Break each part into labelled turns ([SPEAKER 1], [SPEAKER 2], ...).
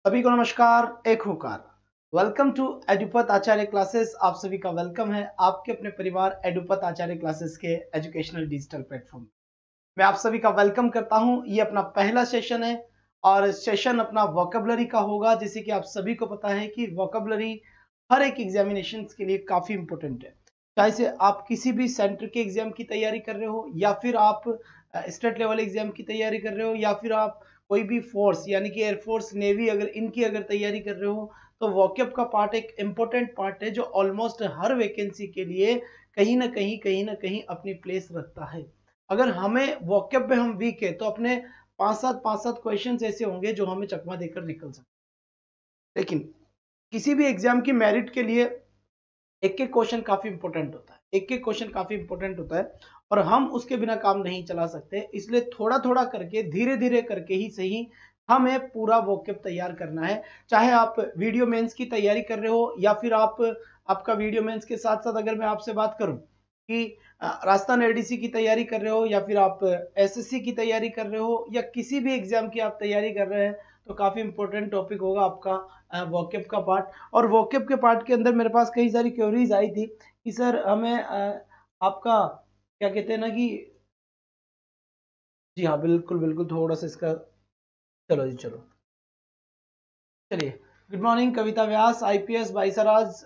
[SPEAKER 1] सभी को नमस्कार, एक होकार। Welcome to Edupath Acharya classes. आप सभी का वेलकम है आपके अपने परिवार एडुपत आचार्य क्लासेस के एजुकेशनल डिजिटल प्लेटफॉर्म। मैं आप सभी का वेलकम करता हूं। ये अपना पहला सेशन है और सेशन अपना वोकेबलरी का होगा। जैसे कि आप सभी को पता है कि वोकेबलरी हर एक एग्जामिनेशन के लिए काफी इंपॉर्टेंट है। चाहे से आप किसी भी सेंटर के एग्जाम की तैयारी कर रहे हो, या फिर आप स्टेट लेवल एग्जाम की तैयारी कर रहे हो, या फिर आप कोई भी फोर्स यानी कि एयरफोर्स, नेवी अगर तैयारी कर रहे हो, तो वोकेब का पार्ट एक इंपॉर्टेंट पार्ट है जो ऑलमोस्ट हर वैकेंसी के लिए कहीं ना कहीं अपनी प्लेस रखता है। अगर हमें वोकेब में हम वीक है तो अपने पांच सात क्वेश्चंस ऐसे होंगे जो हमें चकमा देकर निकल सकते। लेकिन किसी भी एग्जाम की मेरिट के लिए एक एक क्वेश्चन काफी इंपॉर्टेंट होता है, एक एक क्वेश्चन काफी इंपॉर्टेंट होता है और हम उसके बिना काम नहीं चला सकते। इसलिए थोड़ा थोड़ा करके, धीरे धीरे करके ही सही, हमें पूरा वोकेब तैयार करना है। चाहे आप वीडियो मेंस की तैयारी कर रहे हो, या फिर आपका वीडियो मेंस के साथ साथ अगर मैं आपसे बात करूं कि राजस्थान एडीसी की तैयारी कर रहे हो, या फिर आप एसएससी की तैयारी कर रहे हो, या किसी भी एग्जाम की आप तैयारी कर रहे हैं, तो काफी इंपॉर्टेंट टॉपिक होगा आपका वोकेब का पार्ट। और वोकेब के पार्ट के अंदर मेरे पास कई सारी क्वेरीज आई थी कि सर हमें आपका क्या कहते हैं ना कि, जी हाँ, बिल्कुल बिल्कुल, थोड़ा सा इसका, चलो जी चलो, चलिए। गुड मॉर्निंग कविता व्यास, आईपीएस बाईसराज।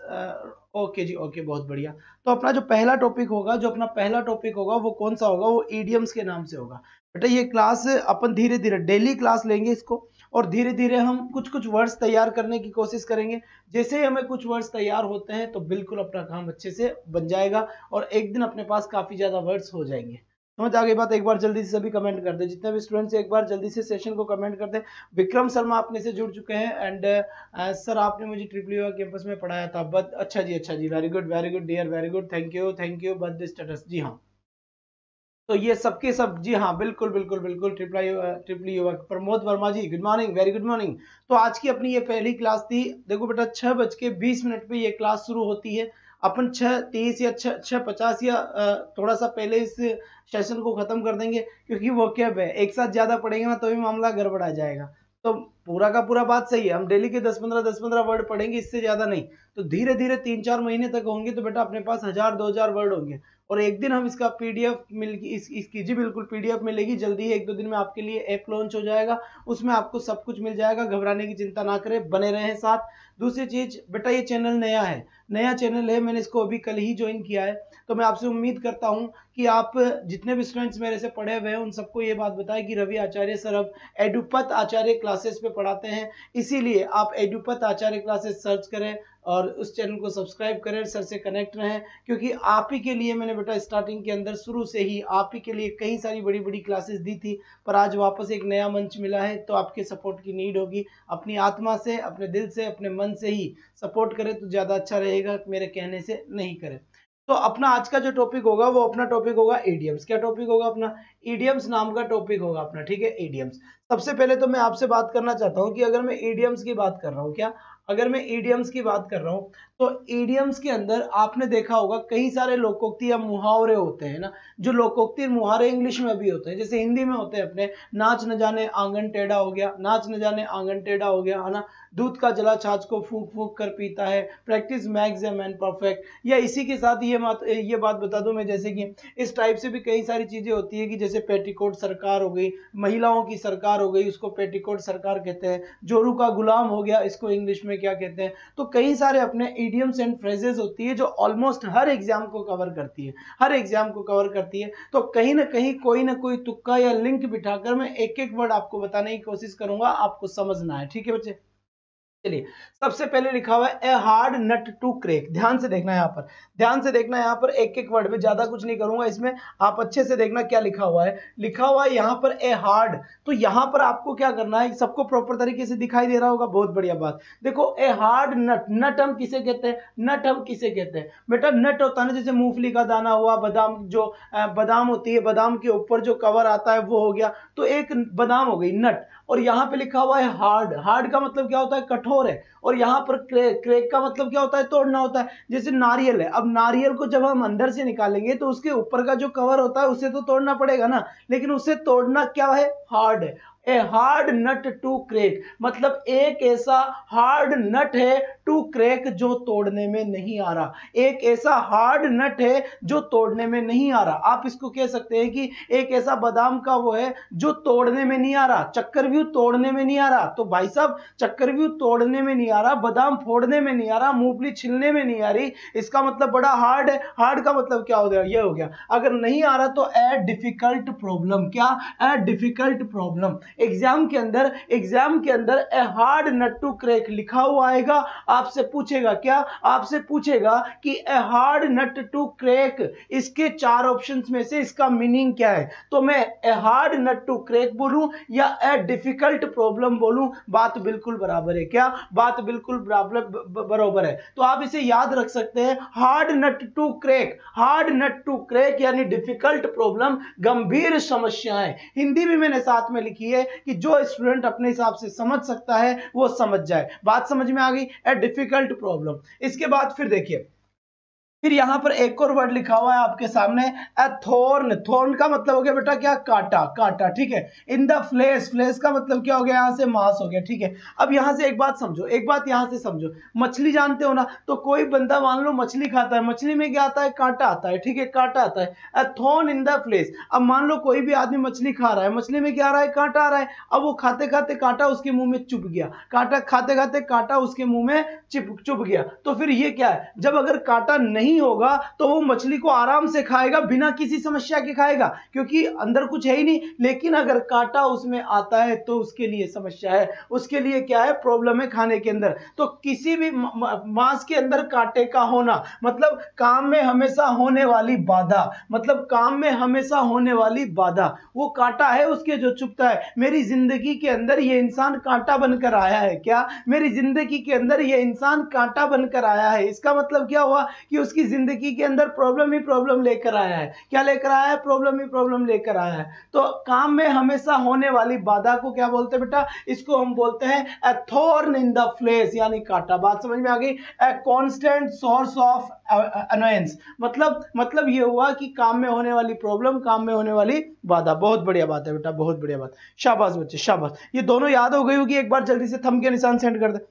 [SPEAKER 1] ओके जी, ओके, बहुत बढ़िया। तो अपना जो पहला टॉपिक होगा, वो कौन सा होगा? वो ईडियम्स के नाम से होगा। बेटा ये क्लास अपन धीरे धीरे डेली क्लास लेंगे इसको, और धीरे धीरे हम कुछ कुछ वर्ड्स तैयार करने की कोशिश करेंगे। जैसे ही हमें कुछ वर्ड्स तैयार होते हैं तो बिल्कुल अपना काम अच्छे से बन जाएगा और एक दिन अपने पास काफी ज्यादा वर्ड्स हो जाएंगे। समझ आ गई बात? एक बार जल्दी से सभी कमेंट कर दे, जितने भी स्टूडेंट्स, एक बार जल्दी से सेशन को कमेंट कर दे। विक्रम शर्मा अपने से जुड़ चुके हैं। एंड सर आपने मुझे ट्रिपल यूआ कैंपस में पढ़ाया था, बट अच्छा जी, very good dear, very good, thank you बर्थ स्टेटस। जी हाँ, तो ये सबके सब, जी हाँ, बिल्कुल बिल्कुल बिल्कुल, ट्रिपल युवा। Pramod Verma ji, good morning, very good morning. तो आज की अपनी ये पहली क्लास थी। देखो बेटा, 6:20 पे ये क्लास शुरू होती है। अपन 6:30 या 6:50 या थोड़ा सा पहले इस सेशन को खत्म कर देंगे, क्योंकि वो क्या है, एक साथ ज्यादा पढ़ेंगे ना तो भी मामला गड़बड़ा जाएगा। तो पूरा का पूरा बात सही है, हम डेली के 10-15 वर्ड पढ़ेंगे, इससे ज्यादा नहीं। तो धीरे धीरे 3-4 महीने तक होंगे तो बेटा अपने पास 1000-2000 वर्ड होंगे। और एक दिन हम इसका पीडीएफ इसकी, जी बिल्कुल, पीडीएफ मिलेगी जल्दी ही। 1-2 दिन में आपके लिए ऐप लॉन्च हो जाएगा, उसमें आपको सब कुछ मिल जाएगा। घबराने की चिंता ना करें, बने रहें साथ। दूसरी चीज बेटा, ये चैनल नया चैनल है, मैंने इसको अभी कल ही ज्वाइन किया है। तो मैं आपसे उम्मीद करता हूं कि आप जितने भी स्टूडेंट्स मेरे से पढ़े हुए हैं उन सबको ये बात बताएं कि रवि आचार्य सर अब एडुपत आचार्य क्लासेस पे पढ़ाते हैं। इसीलिए आप एडुपत आचार्य क्लासेस सर्च करें और उस चैनल को सब्सक्राइब करें, सर से कनेक्ट रहें। क्योंकि आप ही के लिए मैंने बेटा स्टार्टिंग के अंदर, शुरू से ही आप ही के लिए कई सारी बड़ी बड़ी क्लासेस दी थी, पर आज वापस एक नया मंच मिला है। तो आपके सपोर्ट की नीड होगी। अपनी आत्मा से, अपने दिल से, अपने मन से ही सपोर्ट करें तो ज्यादा अच्छा रहेगा, मेरे कहने से नहीं करें। तो अपना आज का जो टॉपिक होगा वो अपना टॉपिक होगा ईडियम्स। क्या टॉपिक होगा अपना? ईडियम्स नाम का टॉपिक होगा अपना, ठीक है, ईडियम्स। सबसे पहले तो मैं आपसे बात करना चाहता हूं कि अगर मैं ईडियम्स की बात कर रहा हूं, क्या अगर मैं ईडियम्स की बात कर रहा हूं, तो ईडियम्स के अंदर आपने देखा होगा कई सारे लोकोक्ति या मुहावरे होते हैं ना। जो लोकोक्ति मुहावरे इंग्लिश में भी होते हैं, जैसे हिंदी में होते हैं अपने, नाच न जाने आंगन टेढ़ा हो गया, नाच न जाने आंगन टेढ़ा हो गया, है ना। दूध का जला छाछ को फूंक फूंक कर पीता है, practice max a man perfect. या इसी के साथ ये बात बता दूं मैं, जैसे कि इस टाइप से भी कई सारी चीजें होती है कि जैसे पेटीकोट सरकार हो गई, महिलाओं की सरकार हो गई, उसको पेटीकोट सरकार कहते हैं। जोरू का गुलाम हो गया, इसको इंग्लिश में क्या कहते हैं। तो कई सारे अपने इडियम्स एंड फ्रेजेस होती है जो ऑलमोस्ट हर एग्जाम को कवर करती है, तो कहीं ना कहीं कोई ना कोई तुक्का या लिंक बिठाकर मैं एक एक वर्ड आपको बताने की कोशिश करूंगा, आपको समझना है, ठीक है बच्चे। चलिए, सबसे पहले लिखा हुआ है a hard nut to crack. ध्यान से देखना यहाँ पर एक एक वर्ड में, ज्यादा कुछ नहीं करूंगा इसमें, आप अच्छे से देखना क्या लिखा हुआ है। यहाँ पर ए हार्ड, तो यहाँ पर आपको क्या करना है, सबको प्रॉपर तरीके से दिखाई दे रहा होगा, बहुत बढ़िया बात। देखो, ए हार्ड नट, नट हम किसे कहते हैं, बेटा नट होता है ना, जैसे मूंगफली का दाना हुआ, बादाम, जो बादाम होती है, बादाम के ऊपर जो कवर आता है वो हो गया, तो एक बादाम हो गई नट। और यहाँ पे लिखा हुआ है हार्ड, हार्ड का मतलब क्या होता है, कठोर है। और यहाँ पर क्रैक का मतलब क्या होता है, तोड़ना होता है। जैसे नारियल है, अब नारियल को जब हम अंदर से निकालेंगे तो उसके ऊपर का जो कवर होता है उसे तो तोड़ना पड़ेगा ना, लेकिन उसे तोड़ना क्या है, हार्ड है। A hard nut to crack, मतलब एक ऐसा हार्ड नट है टू क्रैक जो तोड़ने में नहीं आ रहा, एक ऐसा हार्ड नट है जो तोड़ने में नहीं आ रहा। आप इसको कह सकते हैं कि एक ऐसा बादाम का वो है जो तोड़ने में नहीं आ रहा, चक्रव्यूह तोड़ने में नहीं आ रहा। तो भाई साहब चक्रव्यूह तोड़ने में नहीं आ रहा, बादाम फोड़ने में नहीं आ रहा, मूंगफली छिलने में नहीं आ रही, इसका मतलब बड़ा हार्ड है। हार्ड का मतलब क्या हो गया, ये हो गया। अगर नहीं आ रहा तो ए डिफिकल्ट प्रॉब्लम, क्या ए डिफिकल्ट प्रॉब्लम। एग्जाम के अंदर a hard nut to crack लिखा हुआ आएगा, आपसे पूछेगा क्या, आपसे पूछेगा कि a hard nut to crack, इसके चार ऑप्शंस में से इसका मीनिंग क्या है। तो मैं a hard nut to crack बोलूं या ए डिफिकल्ट प्रॉब्लम बोलूं, बात बिल्कुल बराबर है। क्या बात बिल्कुल बराबर है। तो आप इसे याद रख सकते हैं, hard nut to crack, hard nut to crack यानी डिफिकल्ट प्रॉब्लम, गंभीर समस्याएं। हिंदी भी मैंने साथ में लिखी है कि जो स्टूडेंट अपने हिसाब से समझ सकता है वो समझ जाए। बात समझ में आ गई, ए डिफिकल्ट प्रॉब्लम। इसके बाद फिर देखिए, फिर यहां पर एक और वर्ड लिखा हुआ है आपके सामने, ए थॉर्न। थॉर्न का मतलब हो गया बेटा क्या, कांटा, कांटा, ठीक है। इन द फ्लेश, फ्लेश का मतलब क्या हो गया, यहां से मांस हो गया, ठीक है। अब यहां से एक बात समझो, एक बात यहां से समझो, मछली जानते हो ना, तो कोई बंदा मान लो मछली खाता है, मछली में क्या आता है, कांटा आता है, ठीक है, कांटा आता है, ए थॉर्न इन द फ्लेश। अब मान लो कोई भी आदमी मछली खा रहा है, मछली में क्या आ रहा है, कांटा आ रहा है। अब वो खाते खाते कांटा उसके मुंह में चुभ गया, कांटा खाते खाते कांटा उसके मुंह में चुभ गया। तो फिर ये क्या है, जब अगर कांटा नहीं होगा तो वो मछली को आराम से खाएगा, बिना किसी समस्या के खाएगा, क्योंकि अंदर कुछ है ही नहीं। लेकिन अगर कांटा उसमें आता है तो उसके लिए समस्या है, उसके लिए क्या है, प्रॉब्लम है खाने के अंदर। तो किसी भी मांस के अंदर कांटे का होना मतलब काम में हमेशा होने वाली बाधा, मतलब काम में हमेशा होने वाली बाधा। वो कांटा है उसके जो चुभता है। मेरी जिंदगी के अंदर ये इंसान कांटा बनकर आया है, क्या मेरी जिंदगी के अंदर ये इंसान कांटा बनकर आया है। इसका मतलब क्या हुआ कि उसकी जिंदगी के अंदर प्रॉब्लम ही प्रॉब्लम लेकर आया है। क्या लेकर आया है, प्रॉब्लम ही प्रॉब्लम लेकर आया है। तो काम में हमेशा होने वाली बाधा को क्या बोलते हैं बेटा, इसको हम बोलते हैं ए थॉर्न इन द फ्लेश, यानी कांटा। बात समझ में आ गई, a constant source of annoyance, मतलब ये हुआ कि काम में होने वाली प्रॉब्लम, काम में होने वाली बाधा। बहुत बढ़िया बात है बेटा, बहुत बढ़िया बात, शाबाश बच्चे शाबाश। ये दोनों याद हो गई होगी, एक बार जल्दी से थंब के निशान सेंड कर दे।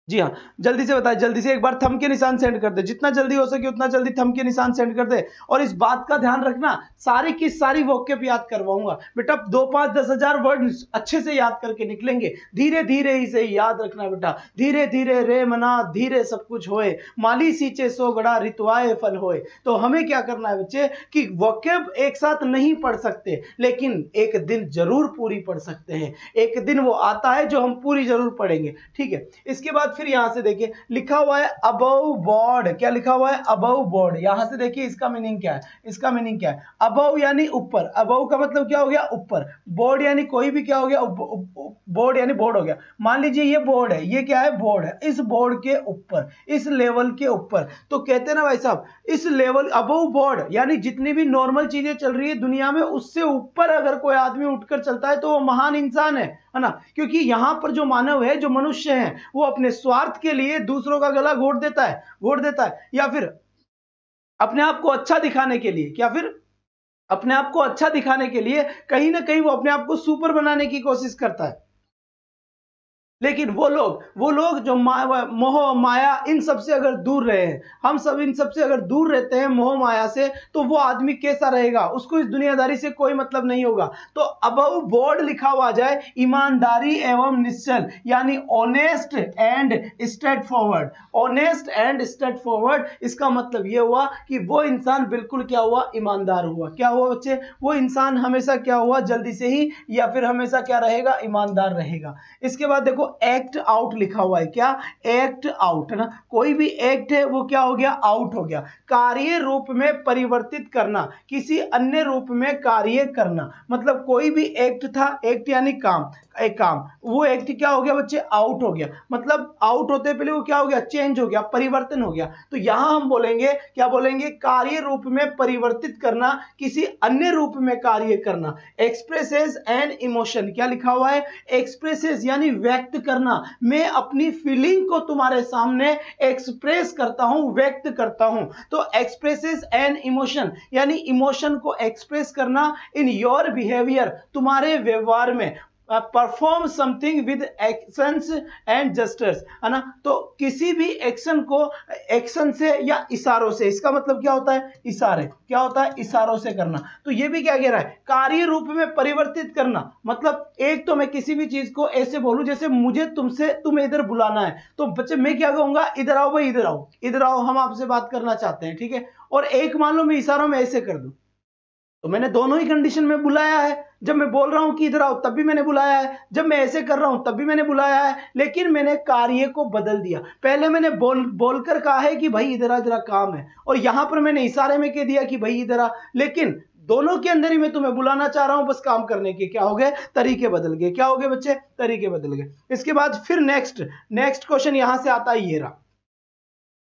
[SPEAKER 1] जी हाँ, जल्दी से बताए, जल्दी से एक बार थंब के निशान सेंड कर दे, जितना जल्दी हो सके उतना जल्दी थंब के निशान सेंड कर दे। और इस बात का ध्यान रखना, सारी की सारी वोकैब याद करवाऊंगा बेटा, 2, 5, 10 हजार वर्ड अच्छे से याद करके निकलेंगे। धीरे धीरे इसे याद रखना बेटा, धीरे धीरे रे मना धीरे सब कुछ होए, माली सींचे सो गड़ा रितवाए फल होए। तो हमें क्या करना है बच्चे कि वोकैब एक साथ नहीं पढ़ सकते, लेकिन एक दिन जरूर पूरी पढ़ सकते हैं। एक दिन वो आता है जो हम पूरी जरूर पढ़ेंगे, ठीक है। इसके बाद फिर यहां से देखिए लिखा हुआ है अबव बोर्ड। क्या लिखा हुआ है, अबव बोर्ड। यहां से देखिए इसका मीनिंग क्या है, इसका मीनिंग क्या है, अबव यानी ऊपर, अबव का मतलब क्या हो गया, ऊपर। बोर्ड यानी कोई भी क्या हो गया, बोर्ड यानी बोर्ड हो गया। मान लीजिए ये बोर्ड है, ये क्या है, बोर्ड है, इस बोर्ड के ऊपर, इस लेवल के ऊपर। तो कहते हैं ना भाई साहब, इस लेवल अबव बोर्ड यानी जितनी भी नॉर्मल चीजें चल रही है दुनिया में, उससे ऊपर अगर कोई आदमी उठकर चलता है तो वो महान इंसान है ना। क्योंकि यहां पर जो मानव है, जो मनुष्य है, वो अपने स्वार्थ के लिए दूसरों का गला घोट देता है, या फिर अपने आप को अच्छा दिखाने के लिए, क्या फिर अपने आप को अच्छा दिखाने के लिए कहीं ना कहीं वो अपने आप को सुपर बनाने की कोशिश करता है। लेकिन वो लोग जो मोह माया इन सब से अगर दूर रहे हैं, हम सब इन सब से अगर दूर रहते हैं मोह माया से, तो वो आदमी कैसा रहेगा, उसको इस दुनियादारी से कोई मतलब नहीं होगा। तो अबव बोर्ड लिखा हुआ जाए ईमानदारी एवं निश्चल, यानी honest and straight forward, honest and straight forward. इसका मतलब ये हुआ कि वो इंसान बिल्कुल क्या हुआ, ईमानदार हुआ। क्या हुआ बच्चे, वो इंसान हमेशा क्या हुआ, जल्दी से ही या फिर हमेशा क्या रहेगा, ईमानदार रहेगा। इसके बाद देखो एक्ट आउट लिखा हुआ है। क्या, एक्ट आउट है ना, कोई भी एक्ट है वो क्या हो गया, आउट हो गया। कार्य रूप में परिवर्तित करना, किसी अन्य रूप में कार्य करना, मतलब कोई भी एक्ट था, एक्ट यानी काम, एक काम, वो एक्ट क्या हो गया बच्चे, आउट हो गया। मतलब आउट होते पहले वो क्या हो गया, चेंज हो गया, परिवर्तन हो गया। तो यहां हम बोलेंगे, क्या बोलेंगे, कार्य रूप में परिवर्तित करना, किसी अन्य रूप में कार्य करना। एक्सप्रेसेस एन इमोशन, क्या लिखा हुआ है, एक्सप्रेसेस यानी व्यक्त करना। मैं अपनी फीलिंग को तुम्हारे सामने एक्सप्रेस करता हूं, व्यक्त करता हूं। तो एक्सप्रेसेस एन इमोशन यानी इमोशन को एक्सप्रेस करना इन योर बिहेवियर, तुम्हारे व्यवहार में। Perform something with actions and gestures, है ना। तो किसी भी एक्शन को एक्शन से या इशारों से, इसका मतलब क्या होता है, इशारे, क्या होता है, इशारों से करना। तो ये भी क्या कह रहा है, कार्य रूप में परिवर्तित करना। मतलब एक तो मैं किसी भी चीज को ऐसे बोलूं, जैसे मुझे तुमसे, तुम्हें इधर बुलाना है, तो बच्चे मैं क्या कहूंगा, इधर आओ भाई, इधर आओ, इधर आओ, हम आपसे बात करना चाहते हैं, ठीक है। और एक मान लो मैं इशारों में ऐसे कर दूं, तो मैंने दोनों ही कंडीशन में बुलाया है। जब मैं बोल रहा हूं कि इधर आओ तब भी मैंने बुलाया है, जब मैं ऐसे कर रहा हूं तब भी मैंने बुलाया है, लेकिन मैंने कार्य को बदल दिया। पहले मैंने बोलकर कहा है कि भाई इधर आ, जरा काम है, और यहां पर मैंने इशारे में कह दिया कि भाई इधर आ, लेकिन दोनों के अंदर ही मैं तुम्हें बुलाना चाह रहा हूं, बस काम करने के क्या हो गए, तरीके बदल गए। क्या हो गए बच्चे, तरीके बदल गए। इसके बाद फिर नेक्स्ट क्वेश्चन यहां से आता है, ये रहा,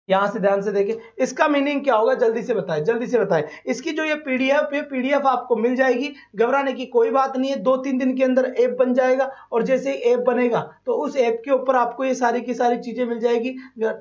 [SPEAKER 1] यहां से ध्यान से देखें, इसका मीनिंग क्या होगा, जल्दी से बताएं, जल्दी से बताएं। इसकी जो ये पीडीएफ है, पीडीएफ आपको मिल जाएगी, घबराने की कोई बात नहीं है। 2-3 दिन के अंदर ऐप बन जाएगा, और जैसे ही ऐप बनेगा तो उस ऐप के ऊपर आपको ये सारी की सारी चीजें मिल जाएगी।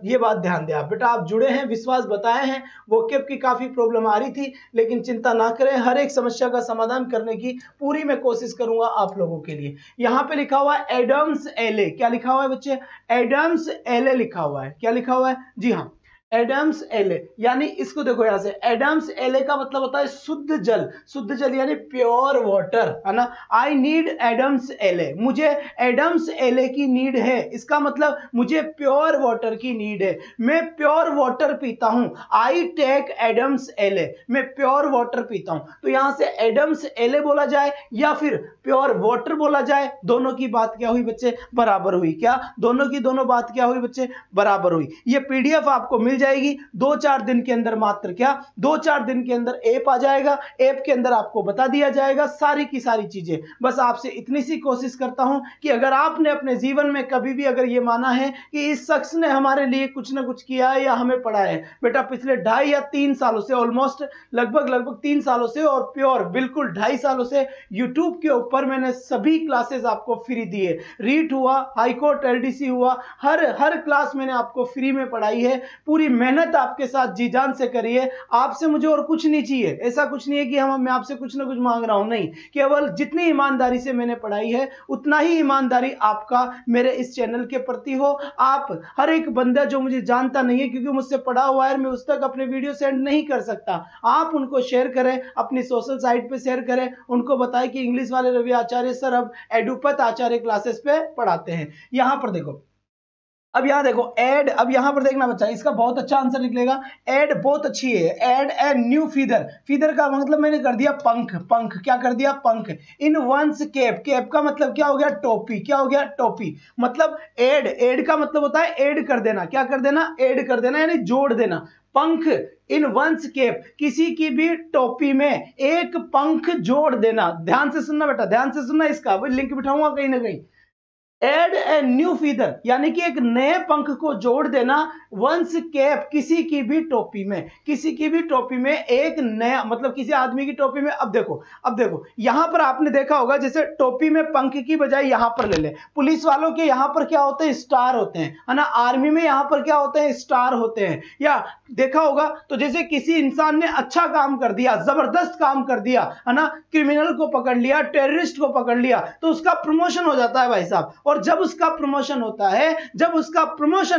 [SPEAKER 1] ये बात ध्यान दें आप, बेटा आप जुड़े हैं, विश्वास बताए हैं, वोकैब की काफी प्रॉब्लम आ रही थी, लेकिन चिंता ना करें, हर एक समस्या का समाधान करने की पूरी मैं कोशिश करूंगा आप लोगों के लिए। यहाँ पे लिखा हुआ है एडम्स एले, क्या लिखा हुआ है बच्चे, एडम्स एले लिखा हुआ है, क्या लिखा हुआ है, जी हाँ, एडम्स एले। यानी इसको देखो यहां से, एडम्स एले का मतलब होता है शुद्ध जल, शुद्ध जल यानी प्योर वाटर, है ना। आई नीड एडम्स एले, मुझे एडम्स एले की नीड है, इसका मतलब मुझे प्योर वाटर की नीड है, मैं प्योर वाटर पीता हूं। आई टेक एडम्स एले, मैं प्योर वाटर पीता हूं। तो यहां से एडम्स एले बोला जाए या फिर प्योर वाटर बोला जाए, दोनों की बात क्या हुई बच्चे, बराबर हुई। क्या, दोनों की दोनों बात क्या हुई बच्चे, बराबर हुई। ये पीडीएफ आपको मिल जाएगी 2-4 दिन के अंदर, मात्र क्या 2-4 दिन के अंदर ऐप आ जाएगा। ऐप के अंदर आपको बता दिया जाएगा सारी की सारी चीजें। बस आपसे इतनी सी कोशिश करता हूं कि अगर आपने अपने जीवन में कभी भी अगर ये माना है कि इस शख्स ने हमारे लिए कुछ ना कुछ किया है या हमें पढ़ाया है, बेटा पिछले 2.5 या 3 सालों से, ऑलमोस्ट लगभग 3 सालों से, और प्योर बिल्कुल 2.5 सालों से यूट्यूब के ऊपर मैंने सभी क्लासेस आपको फ्री दिए। रीट हुआ, हाईकोर्ट एलडीसी हुआ, हर क्लास मैंने आपको फ्री में पढ़ाई है। पूरी मेहनत आपके साथ जी जान से करिए। आपसे मुझे और कुछ नहीं चाहिए, ऐसा कुछ नहीं है कि मैं आपसे कुछ ना कुछ मांग रहा हूं, नहीं, केवल जितनी ईमानदारी से मैंने पढ़ाई है उतना ही ईमानदारी आपका मेरे इस चैनल के प्रति हो। आप हर एक बंदा जो मुझे जानता नहीं है, क्योंकि मुझसे पढ़ा हुआ है, मैं उस तक अपने वीडियो सेंड नहीं कर सकता, आप उनको शेयर करें, अपनी सोशल साइट पे शेयर करें, उनको बताएं कि इंग्लिश वाले रवि आचार्य सर अब एडुपत आचार्य क्लासेस पे पढ़ाते हैं। यहां पर देखो, अब यहां देखो एड, अब यहां पर देखना बच्चा, इसका बहुत अच्छा आंसर निकलेगा। एड बहुत अच्छी है, add a new feather, feather का मतलब मैंने कर दिया पंख, पंख क्या कर दिया, पंख। इन वंस कैप, कैप का मतलब क्या हो गया, टोपी, क्या हो गया, टोपी। मतलब एड, एड का मतलब होता है ऐड कर देना, क्या कर देना, ऐड कर देना, यानी जोड़ देना। पंख इन वंस कैप, किसी की भी टोपी में एक पंख जोड़ देना। ध्यान से सुनना बेटा, ध्यान से सुनना, इसका लिंक बिठाऊंगा कहीं ना कहीं। एड ए न्यू फीदर यानी कि एक नए पंख को जोड़ देना। वंस कैप, किसी की भी टोपी में, किसी की भी टोपी में एक नया, मतलब किसी आदमी की टोपी में। अब देखो यहां पर आपने देखा होगा, जैसे टोपी में पंख की बजाय यहां पर ले ले, पुलिस वालों के यहां पर क्या होते हैं, स्टार होते हैं, है ना। आर्मी में यहां पर क्या होते हैं, स्टार होते हैं। या देखा होगा तो जैसे किसी इंसान ने अच्छा काम कर दिया, जबरदस्त काम कर दिया, है ना, क्रिमिनल को पकड़ लिया, टेररिस्ट को पकड़ लिया, तो उसका प्रमोशन हो जाता है भाई साहब। और जब उसका प्रमोशन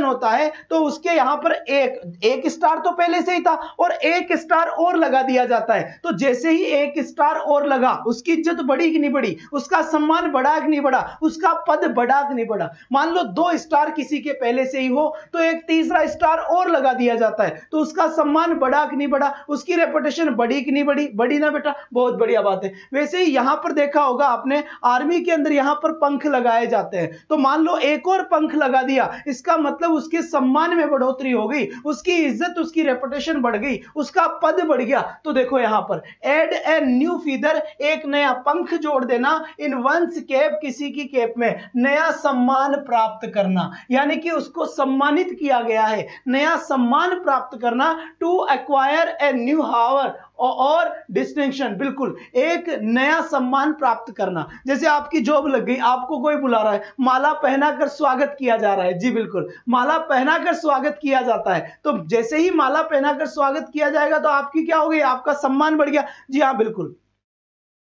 [SPEAKER 1] होता है, तो उसके यहां पर एक स्टार तो पहले से ही था, और एक स्टार और लगा दिया जाता है। तो जैसे ही एक स्टार और लगा, उसकी इज्जत बढ़ी कि नहीं बढ़ी, उसका सम्मान बढ़ा कि नहीं बढ़ा, उसका पद बढ़ा कि नहीं बढ़ा। मान लो 2 स्टार किसी के पहले से ही हो, तो एक तीसरा स्टार और लगा दिया जाता है, तो उसका सम्मान बढ़ा कि नहीं बढ़ा, उसकी रेपुटेशन बढ़ी कि नहीं बढ़ी, बढ़ी ना बेटा, बहुत बढ़िया बात है। वैसे ही यहां पर देखा होगा आपने, आर्मी के अंदर यहां पर पंख लगाए जाते हैं, तो मान लो एक और पंख लगा दिया, इसका मतलब उसके सम्मान में बढ़ोतरी हो गई, उसकी इज्जत, उसकी रेपुटेशन बढ़ गई, उसका पद बढ़ गया। तो देखो यहां पर एड ए न्यू फीदर, एक नया पंख जोड़ देना। इन वंस कैप, किसी की कैप में नया सम्मान प्राप्त करना, यानी कि उसको सम्मानित किया गया है, नया सम्मान प्राप्त करना। टू एक्वायर ए न्यू हावर और डिस्टिंक्शन, बिल्कुल एक नया सम्मान प्राप्त करना। जैसे आपकी जॉब लग गई, आपको कोई बुला रहा है, माला पहनाकर स्वागत किया जा रहा है, जी बिल्कुल, माला पहनाकर स्वागत किया जाता है। तो जैसे ही माला पहनाकर स्वागत किया जाएगा तो आपकी क्या हो गई, आपका सम्मान बढ़ गया। जी हाँ बिल्कुल,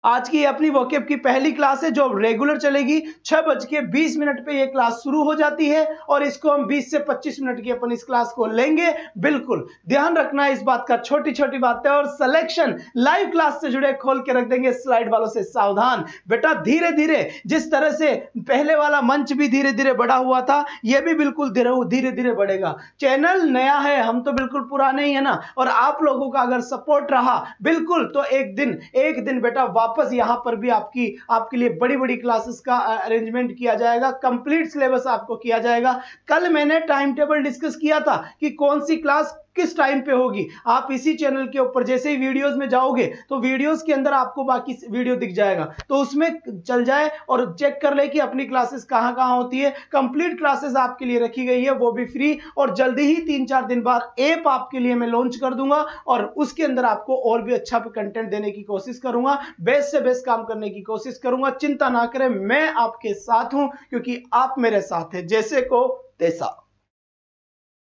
[SPEAKER 1] आज की अपनी वोकैब की पहली क्लास है जो रेगुलर चलेगी। 6:20 पे ये क्लास शुरू हो जाती है और इसको हम 20 से 25 मिनट की अपन इस क्लास को लेंगे। बिल्कुल ध्यान रखना इस बात का, छोटी छोटी बातें और सिलेक्शन लाइव क्लास से जुड़े खोल के रख देंगे, स्लाइड वालों से सावधान। बेटा धीरे धीरे जिस तरह से पहले वाला मंच भी धीरे धीरे बढ़ा हुआ था, ये भी बिल्कुल धीरे धीरे बढ़ेगा। चैनल नया है, हम तो बिल्कुल पुराने ही है ना, और आप लोगों का अगर सपोर्ट रहा बिल्कुल तो एक दिन बेटा वापस यहां पर भी आपके लिए बड़ी बड़ी क्लासेस का अरेंजमेंट किया जाएगा, कंप्लीट सिलेबस आपको किया जाएगा। कल मैंने टाइम टेबल डिस्कस किया था कि कौन सी क्लास किस टाइम पे होगी। आप इसी चैनल के ऊपर जैसे ही वीडियोस में जाओगे तो वीडियोस के अंदर आपको बाकी वीडियो दिख जाएगा, तो उसमें चल जाए और चेक कर ले कि अपनी क्लासेस कहां होती है। कंप्लीट क्लासेस आपके लिए रखी गई है, वो भी फ्री, और जल्दी ही 3-4 दिन बाद ऐप आपके लिए मैं लॉन्च कर दूंगा और उसके अंदर आपको और भी अच्छा कंटेंट देने की कोशिश करूंगा, बेस्ट से बेस्ट काम करने की कोशिश करूंगा। चिंता ना करें, मैं आपके साथ हूं क्योंकि आप मेरे साथ हैं, जैसे को तैसा।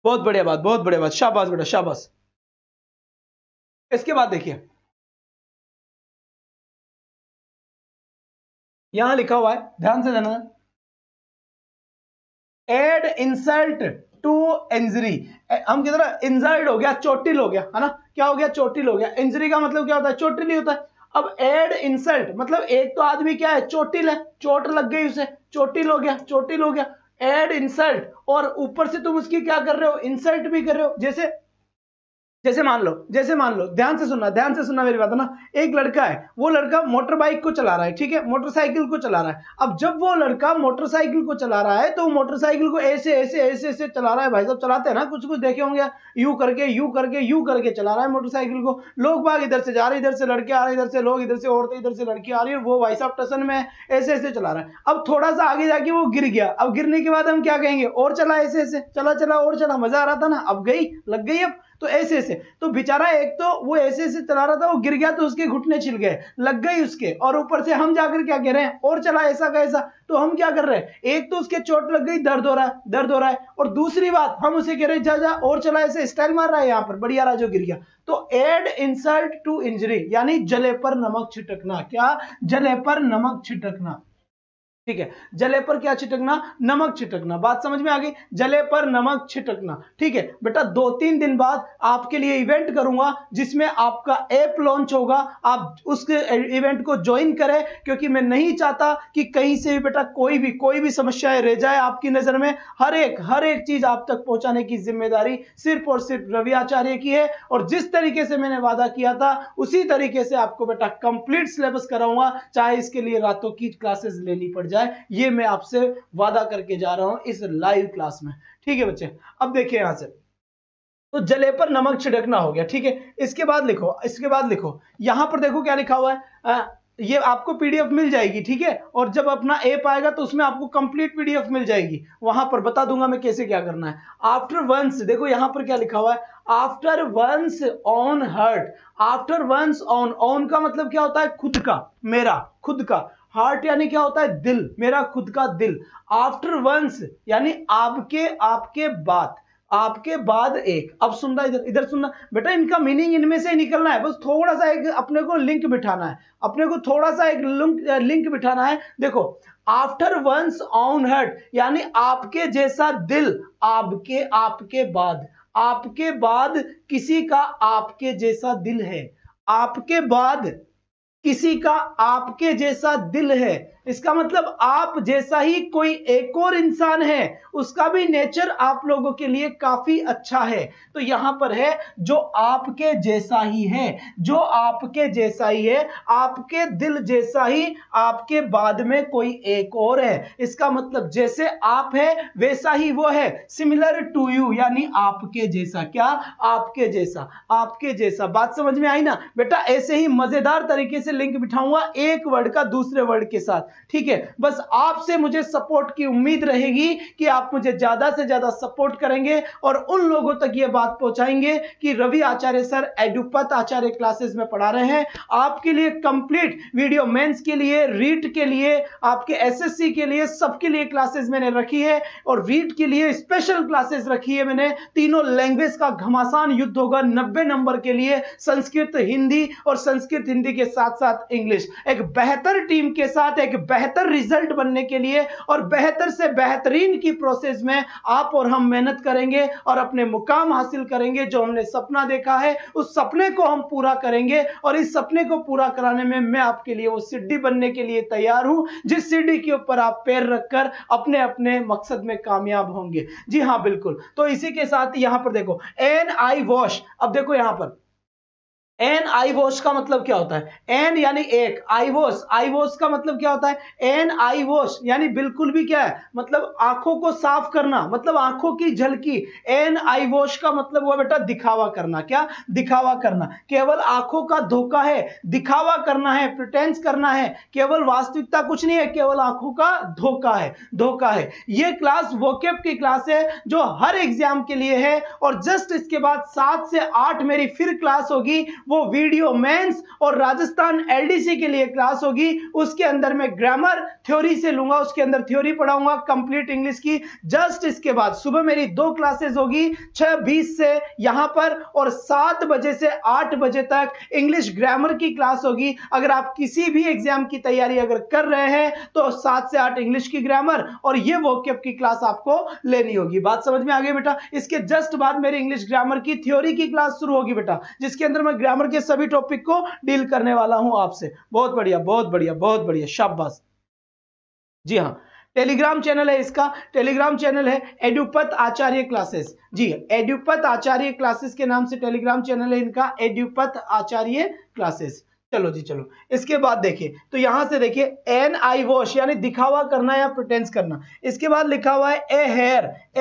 [SPEAKER 1] बहुत बढ़िया बात, बहुत बढ़िया बात, शाबाश बेटा शाबाश। इसके बाद देखिए यहां लिखा हुआ है, ध्यान से देना, एड इंसल्ट टू इंजरी। हम किधर इंजर्ड हो गया, चोटिल हो गया, है ना, क्या हो गया, चोटिल हो गया। इंजरी का मतलब क्या होता है, चोटिल ही होता है। अब एड इंसल्ट मतलब एक तो आदमी क्या है, चोटिल है, चोट लग गई उसे, चोटिल हो गया, चोटिल हो गया। एड इंसल्ट, और ऊपर से तुम उसकी क्या कर रहे हो, इंसल्ट भी कर रहे हो। जैसे मान लो, ध्यान से सुनना मेरी बात है ना। एक लड़का है, वो लड़का मोटर बाइक को चला रहा है, ठीक है, मोटरसाइकिल को चला रहा है। अब जब वो लड़का मोटरसाइकिल को चला रहा है तो मोटरसाइकिल को ऐसे चला रहा है। भाई साहब चलाते हैं ना, कुछ देखे होंगे, यूं करके चला रहा है मोटरसाइकिल को। लोग बाग इधर से जा रहे, इधर से लड़के आ रहे, इधर से लोग, इधर से औरतें, इधर से लड़की आ रही है, वो भाई साहब टसन में ऐसे चला रहा है। अब थोड़ा सा आगे जाके वो गिर गया। अब गिरने के बाद हम क्या कहेंगे, और चला, ऐसे चला और चला, मजा आ रहा था ना, अब लग गई। अब तो ऐसे तो बेचारा एक तो वो ऐसे चला रहा था, वो गिर गया तो उसके घुटने छिल गए, लग गई उसके, और ऊपर से हम जाकर क्या कह रहे हैं, और चला ऐसा का ऐसा। तो हम क्या कर रहे हैं, एक तो उसके चोट लग गई, दर्द हो रहा है, और दूसरी बात हम उसे कह रहे हैं जा और चला, ऐसे स्टाइल मार रहा है, यहां पर बढ़िया रहा जो गिर गया। तो एड इंसल्ट टू इंजरी यानी जले पर नमक छिटकना। क्या, जले पर नमक छिटकना, ठीक है, जले पर क्या छिटकना, नमक छिटकना। बात समझ में आ गई, जले पर नमक छिटकना, ठीक है बेटा। 2-3 दिन बाद आपके लिए इवेंट करूंगा जिसमें आपका ऐप लॉन्च होगा, आप उस इवेंट को ज्वाइन करें, क्योंकि मैं नहीं चाहता कि कहीं से भी बेटा कोई भी समस्याएं रह जाए आपकी नजर में। हर एक चीज आप तक पहुंचाने की जिम्मेदारी सिर्फ और सिर्फ रवि आचार्य की है, और जिस तरीके से मैंने वादा किया था उसी तरीके से आपको बेटा कंप्लीट सिलेबस कराऊंगा, चाहे इसके लिए रातों की क्लासेस लेनी पड़ जाए। ये मैं आपसे वादा करके जा रहा हूं इस लाइव क्लास में, ठीक है बच्चे। अब देखिए यहां से, तो जले पर नमक छिड़कना हो गया, ठीक है। इसके बाद लिखो यहां पर देखो क्या लिखा हुआ है, ये आपको पीडीएफ मिल जाएगी, ठीक है। और जब अपना ऐप आएगा तो उसमें आपको कंप्लीट पीडीएफ मिल जाएगी, वहां पर बता दूंगा मैं कैसे क्या करना है। आफ्टर वंस, देखो यहां पर क्या लिखा हुआ है, after once on hurt. After once on का मतलब क्या होता है, खुद का, मेरा खुद का। हार्ट यानी क्या होता है, दिल, मेरा खुद का दिल। आफ्टर वंस यानी आपके बाद एक। अब सुनना, इधर सुनना बेटा, इनका मीनिंग इनमें से निकलना है, बस थोड़ा सा एक अपने को लिंक बिठाना है, देखो, आफ्टर वंस ऑन हर्ट यानी आपके जैसा दिल, आपके बाद किसी का आपके जैसा दिल है, आपके बाद किसी का आपके जैसा दिल है। इसका मतलब आप जैसा ही कोई एक और इंसान है, उसका भी नेचर आप लोगों के लिए काफी अच्छा है। तो यहां पर है जो आपके जैसा ही है, आपके दिल जैसा ही आपके बाद में कोई एक और है। इसका मतलब जैसे आप है वैसा ही वो है, सिमिलर टू यू यानी आपके जैसा। क्या, आपके जैसा। बात समझ में आई ना बेटा। ऐसे ही मजेदार तरीके से लिंक बिठाऊंगा एक वर्ड का दूसरे वर्ड के साथ, ठीक है। बस आपसे मुझे सपोर्ट की उम्मीद रहेगी कि आप मुझे ज्यादा से ज्यादा सपोर्ट करेंगे और उन लोगों तक यह बात पहुंचाएंगे कि रवि आचार्य सर एडुपत आचार्य क्लासेस में पढ़ा रहे हैं। आपके लिए कंप्लीट वीडियो, मेंस के लिए, रीट के लिए, आपके एसएससी के लिए, सबके लिए क्लासेस मैंने रखी है। और रीट के लिए स्पेशल क्लासेस रखी है मैंने। तीनों लैंग्वेज का घमासान युद्ध होगा 90 नंबर के लिए, संस्कृत हिंदी, और संस्कृत हिंदी के साथ साथ इंग्लिश। एक बेहतर टीम के साथ एक बेहतर रिजल्ट बनने के लिए और बेहतर से बेहतरीन की प्रोसेस में आप और हम मेहनत करेंगे और अपने मुकाम हासिल करेंगे। जो हमने सपना देखा है उस सपने को हम पूरा करेंगे और इस सपने को पूरा कराने में मैं आपके लिए वो सीढ़ी बनने के लिए तैयार हूं, जिस सीढ़ी के ऊपर आप पैर रखकर अपने अपने मकसद में कामयाब होंगे। जी हां बिल्कुल। तो इसी के साथ यहां पर देखो एन आई वॉश, अब देखो यहां पर एन आई वॉश का मतलब क्या होता है? एन यानी एक, आई वॉश का मतलब क्या होता है? एन आई वॉश यानी बिल्कुल भी क्या है, मतलब आंखों को साफ करना, मतलब आंखों की झलकी। एन आई वॉश का मतलब हुआ बेटा दिखावा करना। क्या? दिखावा करना। केवल आंखों का धोखा है, दिखावा करना है, प्रिटेंस करना है, केवल वास्तविकता कुछ नहीं है, केवल आंखों का धोखा है, धोखा है। ये क्लास वोकैब की क्लास है जो हर एग्जाम के लिए है और जस्ट इसके बाद 7 से 8 मेरी फिर क्लास होगी, वो वीडियो मेंस और राजस्थान एलडीसी के लिए क्लास होगी। उसके अंदर मैं ग्रामर थ्योरी से लूंगा, उसके अंदर थ्योरी पढ़ाऊंगा कंप्लीट इंग्लिश की। जस्ट इसके बाद सुबह मेरी 2 क्लासेस होगी, 6:20 से यहां पर और 7 बजे से 8 बजे तक इंग्लिश ग्रामर की क्लास होगी। अगर आप किसी भी एग्जाम की तैयारी अगर कर रहे हैं तो 7 से 8 इंग्लिश की ग्रामर और ये वोकैब की क्लास आपको लेनी होगी। बात समझ में आ गई बेटा? इसके जस्ट बाद मेरी इंग्लिश ग्रामर की थ्योरी की क्लास शुरू होगी बेटा, जिसके अंदर मैं ग्रामर के सभी टॉपिक को डील करने वाला हूं आपसे। बहुत बढ़िया बहुत बढ़िया बहुत बढ़िया, शाबाश। जी हां, टेलीग्राम चैनल है इसका, टेलीग्राम चैनल है एडुपत आचार्य क्लासेस। जी, एडुपत आचार्य क्लासेस के नाम से टेलीग्राम चैनल है इनका, एडुपत आचार्य क्लासेस। चलो जी चलो, इसके बाद देखिए तो यहां से देखिए एन आई वॉश यानी दिखावा करना या प्रिटेंस करना। इसके बाद लिखा हुआ है ए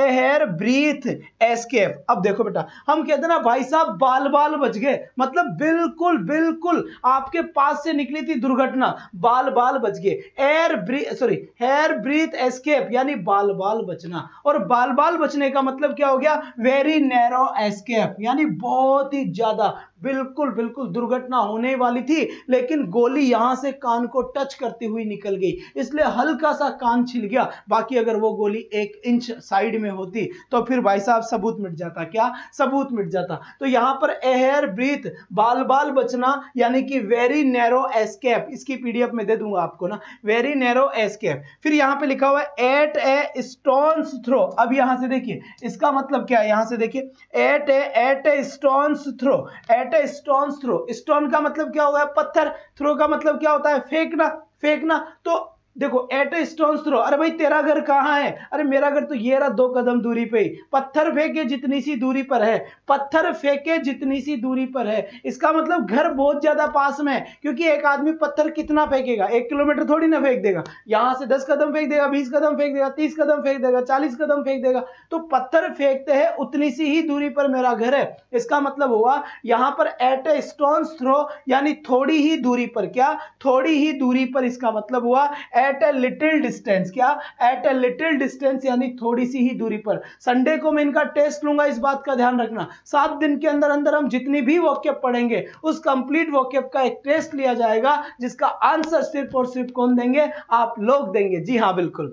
[SPEAKER 1] हेयर ब्रीथ एस्केप। अब देखो बेटा, हम कहते हैं ना भाई साहब बाल बाल बच गए, मतलब बिल्कुल बिल्कुल आपके पास से निकली थी दुर्घटना, बाल बाल बच गए। हेयर ब्रीथ एस्केप यानी बाल बाल बचना। और बाल बाल बचने का मतलब क्या हो गया? वेरी नैरो एस्केप यानी बहुत ही ज्यादा बिल्कुल बिल्कुल दुर्घटना होने वाली थी, लेकिन गोली यहां से कान को टच करती हुई निकल गई, इसलिए हल्का सा कान छिल गया। बाकी अगर वो गोली 1 इंच साइड में होती तो फिर भाई साहब सबूत मिट जाता। क्या? सबूत मिट जाता। तो यहां पर एयर ब्रीथ बाल बाल बचना यानी कि वेरी नैरो एस्केप, इसकी पीडीएफ में दे दूंगा आपको ना, वेरी नैरो एस्केप। फिर यहां पे लिखा हुआ है एट ए स्टोन्स थ्रो। अब यहां से देखिए इसका मतलब क्या है, यहां से देखिए at a stones throw, stone throw. Stone का मतलब क्या होगा? पत्थर। थ्रो का मतलब क्या होता है? फेंकना, फेंकना। तो देखो एट ए स्टोन थ्रो, अरे भाई तेरा घर कहां है? अरे मेरा घर तो ये रहा 2 कदम दूरी पे ही। पत्थर फेंके जितनी सी दूरी पर है, पत्थर फेंके जितनी सी दूरी पर है, इसका मतलब घर बहुत ज्यादा पास में है। क्योंकि एक आदमी पत्थर कितना फेंकेगा? 1 किलोमीटर थोड़ी ना फेंक देगा, यहां से 10 कदम फेंक देगा, 20 कदम फेंक देगा, 30 कदम फेंक देगा, 40 कदम फेंक देगा। तो पत्थर फेंकते हैं उतनी सी ही दूरी पर मेरा घर है। इसका मतलब हुआ यहां पर एट ए स्टोन थ्रो यानी थोड़ी ही दूरी पर। क्या? थोड़ी ही दूरी पर, इसका मतलब हुआ एट ए लिटिल डिस्टेंस। क्या? एट ए लिटिल डिस्टेंस यानी थोड़ी सी ही दूरी पर। संडे को मैं इनका टेस्ट लूंगा, इस बात का ध्यान रखना। 7 दिन के अंदर अंदर हम जितनी भी वोकैब पढ़ेंगे उस कंप्लीट वोकैब का एक टेस्ट लिया जाएगा, जिसका आंसर सिर्फ और सिर्फ कौन देंगे? आप लोग देंगे। जी हाँ बिल्कुल,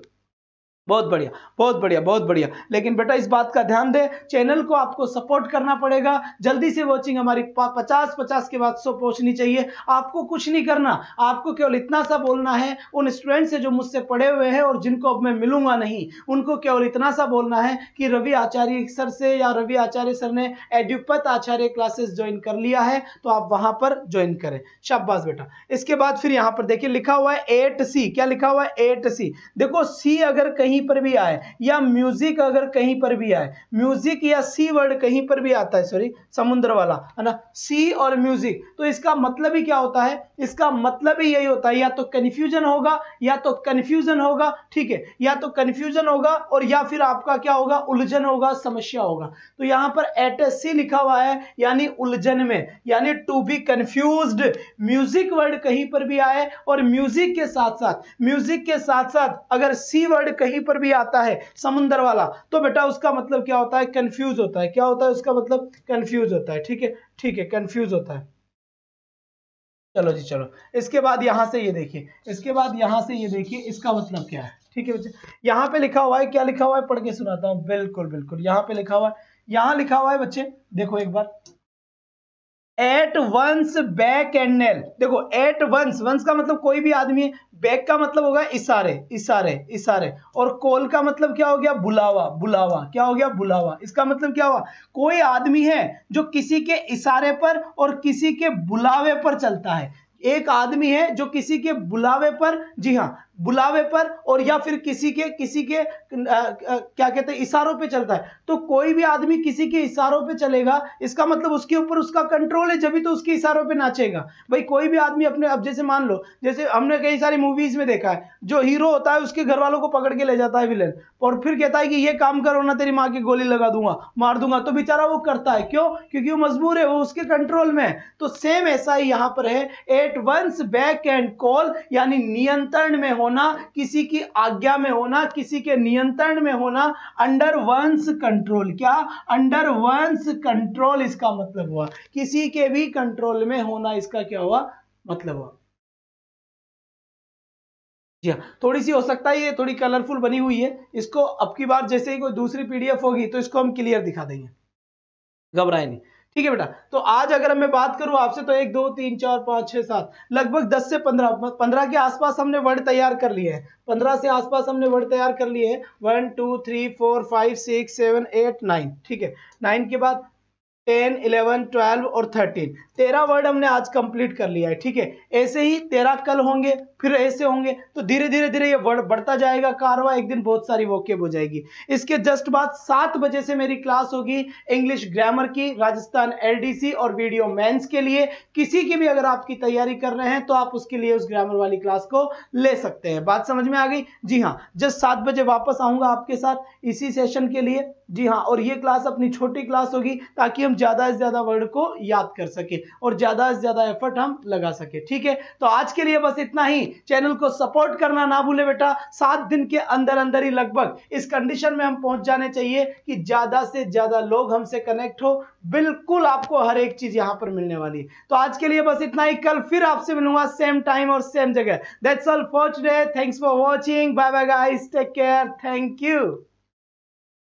[SPEAKER 1] बहुत बढ़िया बहुत बढ़िया बहुत बढ़िया। लेकिन बेटा इस बात का ध्यान दे, चैनल को आपको सपोर्ट करना पड़ेगा। जल्दी से वॉचिंग हमारी 50 के बाद 100 पहुंचनी चाहिए। आपको कुछ नहीं करना, आपको केवल इतना सा बोलना है उन स्टूडेंट से जो मुझसे पढ़े हुए हैं और जिनको अब मैं मिलूंगा नहीं, उनको केवल इतना सा बोलना है कि रवि आचार्य सर से या रवि आचार्य सर ने एडुपत आचार्य क्लासेस ज्वाइन कर लिया है तो आप वहां पर ज्वाइन करें। शाबाश बेटा। इसके बाद फिर यहां पर देखिए लिखा हुआ है 8C। क्या लिखा हुआ है? 8C। देखो सी अगर कहीं पर भी आए या म्यूजिक अगर कहीं पर भी आए, म्यूजिक या सी वर्ड कहीं पर भी आता है, सॉरी समुद्र वाला है ना, सी और म्यूजिक, तो इसका मतलब ही क्या होता है? इसका मतलब ही यही होता है या तो कंफ्यूजन होगा, या तो कंफ्यूजन होगा, ठीक है, या तो कंफ्यूजन होगा और या फिर आपका क्या होगा? उलझन होगा, समस्या होगा। तो यहां पर एट सी लिखा हुआ है यानी उलझन में, यानी to be confused. Music word कहीं पर भी आए और म्यूजिक के साथ साथ अगर सी वर्ड कहीं पर भी आता है समुद्र वाला, तो बेटा उसका मतलब क्या होता है? कंफ्यूज होता है। क्या होता है उसका मतलब? कंफ्यूज होता है। ठीक है, ठीक है, कंफ्यूज होता है। चलो जी चलो, इसके बाद यहां से ये देखिए, इसके बाद यहां से ये देखिए इसका मतलब क्या है। ठीक है बच्चे, यहां पे लिखा हुआ है, क्या लिखा हुआ है? पढ़ के सुनाता हूं। बिल्कुल बिल्कुल, यहां पे लिखा हुआ है, यहां लिखा हुआ है बच्चे देखो एक बार, at once back and nail. देखो एट वंस, वंस का मतलब कोई भी आदमी है, बैक का मतलब होगा इशारे इशारे इशारे, और कॉल का मतलब क्या हो गया, बुलावा बुलावा, क्या हो गया, बुलावा। इसका मतलब क्या हुआ, कोई आदमी है जो किसी के इशारे पर और किसी के बुलावे पर चलता है। एक आदमी है जो किसी के बुलावे पर, जी हाँ, बुलावे पर, और या फिर किसी के क्या कहते हैं, इशारों पे चलता है। तो कोई भी आदमी किसी के इशारों पे चलेगा, इसका मतलब उसके ऊपर उसका कंट्रोल है, जब भी तो उसके इशारों पे नाचेगा। भाई कोई भी आदमी अपने, अब जैसे मान लो, जैसे हमने कई सारी मूवीज में देखा है, जो हीरो होता है उसके घर वालों को पकड़ के ले जाता है विलेन, और फिर कहता है कि ये काम करो ना तेरी माँ की गोली लगा दूंगा, मार दूंगा, तो बेचारा वो करता है। क्यों? क्योंकि वो मजबूर है, वो उसके कंट्रोल में है। तो सेम ऐसा ही यहां पर है, at once back and call, यानी नियंत्रण में होना, किसी की आज्ञा में होना, किसी के नियंत्रण में होना, अंडर वंस कंट्रोल। क्या? अंडर वंस कंट्रोल, इसका मतलब हुआ किसी के भी कंट्रोल में होना, इसका क्या हुआ, मतलब हुआ। जी हाँ, थोड़ी सी हो सकता है ये थोड़ी कलरफुल बनी हुई है, इसको अब की बार जैसे ही कोई दूसरी पीडीएफ होगी तो इसको हम क्लियर दिखा देंगे, घबराए नहीं। ठीक है बेटा, तो आज अगर मैं बात करूं आपसे, तो 1 2 3 4 5 6 7 लगभग 10 से 15 के आसपास हमने वर्ड तैयार कर लिए हैं। 15 से आसपास हमने वर्ड तैयार कर लिए हैं। 1 2 3 4 5 6 7 8 9। ठीक है, 9 के बाद 10 11 12 और 13, 13 वर्ड हमने आज कंप्लीट कर लिया है। ठीक है, ऐसे ही 13 कल होंगे, फिर ऐसे होंगे, तो धीरे धीरे धीरे ये वर्ड बढ़ता जाएगा कारवा, एक दिन बहुत सारी वोकेब हो जाएगी। इसके जस्ट बाद 7 बजे से मेरी क्लास होगी इंग्लिश ग्रामर की, राजस्थान एलडीसी और वीडियो मेंस के लिए। किसी की भी अगर आपकी तैयारी कर रहे हैं तो आप उसके लिए उस ग्रामर वाली क्लास को ले सकते हैं। बात समझ में आ गई? जी हाँ, जस्ट 7 बजे वापस आऊंगा आपके साथ इसी सेशन के लिए। जी हाँ, और ये क्लास अपनी छोटी क्लास होगी ताकि हम ज्यादा से ज्यादा वर्ड को याद कर सके और ज्यादा से ज्यादा एफर्ट हम लगा सके। ठीक है, तो आज के लिए बस इतना ही। चैनल को सपोर्ट करना ना भूले बेटा। 7 दिन के अंदर अंदर ही लगभग इस कंडीशन में हम पहुंच जाने चाहिए कि ज्यादा से ज्यादा लोग हमसे कनेक्ट हो। बिल्कुल आपको हर एक चीज यहां पर मिलने वाली है। तो आज के लिए बस इतना ही, कल फिर आपसे मिलूंगा सेम टाइम और सेम जगह। That's all for today, thanks for watching, bye bye guys, take care, thank you.